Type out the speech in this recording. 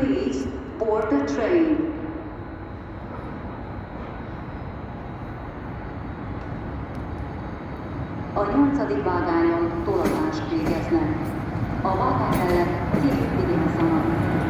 Please board the train. A 8. vágányon tolatást végeznek. A vágány mellett 2 vigyázzanak.